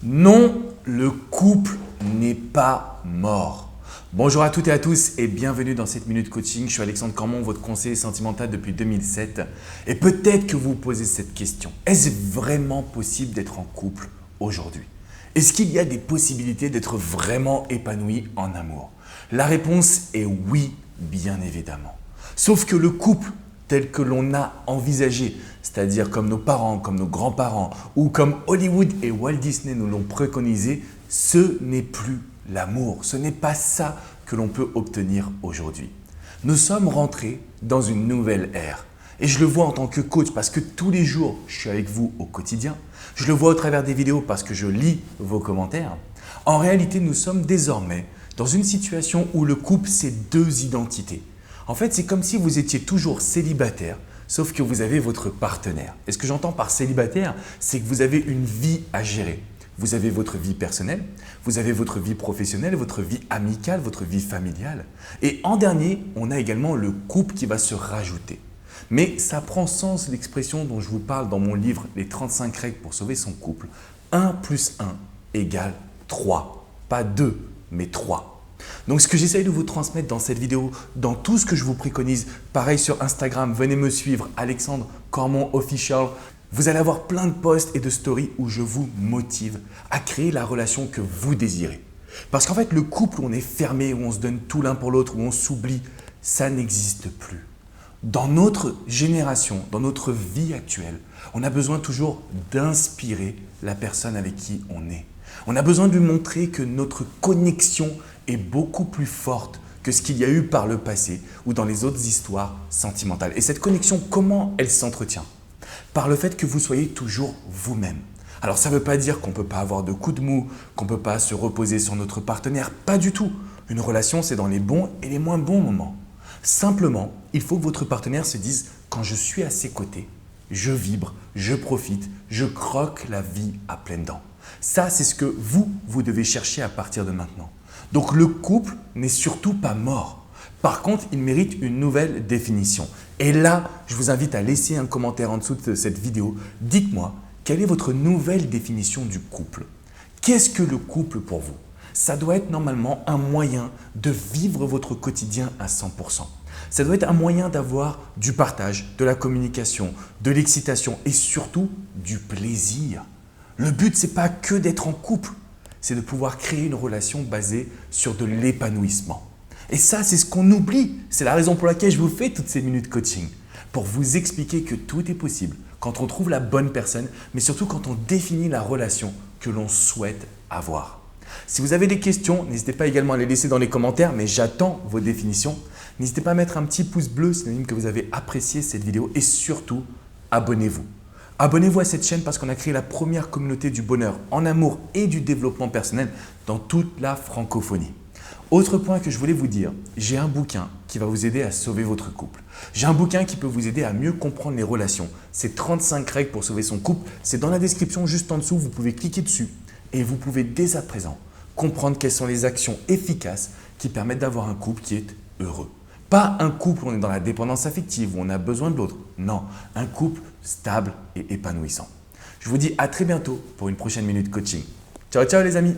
Non, le couple n'est pas mort. Bonjour à toutes et à tous et bienvenue dans cette Minute Coaching. Je suis Alexandre Cormon, votre conseiller sentimental depuis 2007. Et peut-être que vous vous posez cette question. Est-ce vraiment possible d'être en couple aujourd'hui? Est-ce qu'il y a des possibilités d'être vraiment épanoui en amour? La réponse est oui, bien évidemment. Sauf que le couple tel que l'on a envisagé, c'est-à-dire comme nos parents, comme nos grands-parents ou comme Hollywood et Walt Disney nous l'ont préconisé, ce n'est plus l'amour. Ce n'est pas ça que l'on peut obtenir aujourd'hui. Nous sommes rentrés dans une nouvelle ère. Et je le vois en tant que coach parce que tous les jours, je suis avec vous au quotidien. Je le vois au travers des vidéos parce que je lis vos commentaires. En réalité, nous sommes désormais dans une situation où le couple, c'est deux identités. En fait, c'est comme si vous étiez toujours célibataire, sauf que vous avez votre partenaire. Et ce que j'entends par célibataire, c'est que vous avez une vie à gérer. Vous avez votre vie personnelle, vous avez votre vie professionnelle, votre vie amicale, votre vie familiale. Et en dernier, on a également le couple qui va se rajouter. Mais ça prend sens l'expression dont je vous parle dans mon livre « Les 35 règles pour sauver son couple ». 1 plus 1 égale 3. Pas 2, mais 3. Donc ce que j'essaye de vous transmettre dans cette vidéo, dans tout ce que je vous préconise, pareil sur Instagram, venez me suivre, Alexandre Cormon Official. Vous allez avoir plein de posts et de stories où je vous motive à créer la relation que vous désirez. Parce qu'en fait, le couple où on est fermé, où on se donne tout l'un pour l'autre, où on s'oublie, ça n'existe plus. Dans notre génération, dans notre vie actuelle, on a besoin toujours d'inspirer la personne avec qui on est. On a besoin de lui montrer que notre connexion est beaucoup plus forte que ce qu'il y a eu par le passé ou dans les autres histoires sentimentales. Et cette connexion, comment elle s'entretient? Par le fait que vous soyez toujours vous-même. Alors ça ne veut pas dire qu'on ne peut pas avoir de coups de mou, qu'on ne peut pas se reposer sur notre partenaire, pas du tout. Une relation, c'est dans les bons et les moins bons moments. Simplement, il faut que votre partenaire se dise « quand je suis à ses côtés, je vibre, je profite, je croque la vie à pleines dents ». Ça, c'est ce que vous devez chercher à partir de maintenant. Donc le couple n'est surtout pas mort. Par contre, il mérite une nouvelle définition. Et là, je vous invite à laisser un commentaire en dessous de cette vidéo. Dites-moi, quelle est votre nouvelle définition du couple? Qu'est-ce que le couple pour vous? Ça doit être normalement un moyen de vivre votre quotidien à 100%. Ça doit être un moyen d'avoir du partage, de la communication, de l'excitation et surtout du plaisir. Le but, ce n'est pas que d'être en couple, c'est de pouvoir créer une relation basée sur de l'épanouissement. Et ça, c'est ce qu'on oublie. C'est la raison pour laquelle je vous fais toutes ces minutes coaching. Pour vous expliquer que tout est possible quand on trouve la bonne personne, mais surtout quand on définit la relation que l'on souhaite avoir. Si vous avez des questions, n'hésitez pas également à les laisser dans les commentaires, mais j'attends vos définitions. N'hésitez pas à mettre un petit pouce bleu, synonyme que vous avez apprécié cette vidéo et surtout, abonnez-vous. Abonnez-vous à cette chaîne parce qu'on a créé la première communauté du bonheur en amour et du développement personnel dans toute la francophonie. Autre point que je voulais vous dire, j'ai un bouquin qui va vous aider à sauver votre couple. J'ai un bouquin qui peut vous aider à mieux comprendre les relations. C'est 35 règles pour sauver son couple. C'est dans la description juste en dessous, vous pouvez cliquer dessus et vous pouvez dès à présent comprendre quelles sont les actions efficaces qui permettent d'avoir un couple qui est heureux. Pas un couple où on est dans la dépendance affective, où on a besoin de l'autre. Non, un couple stable et épanouissant. Je vous dis à très bientôt pour une prochaine Minute Coaching. Ciao, ciao les amis!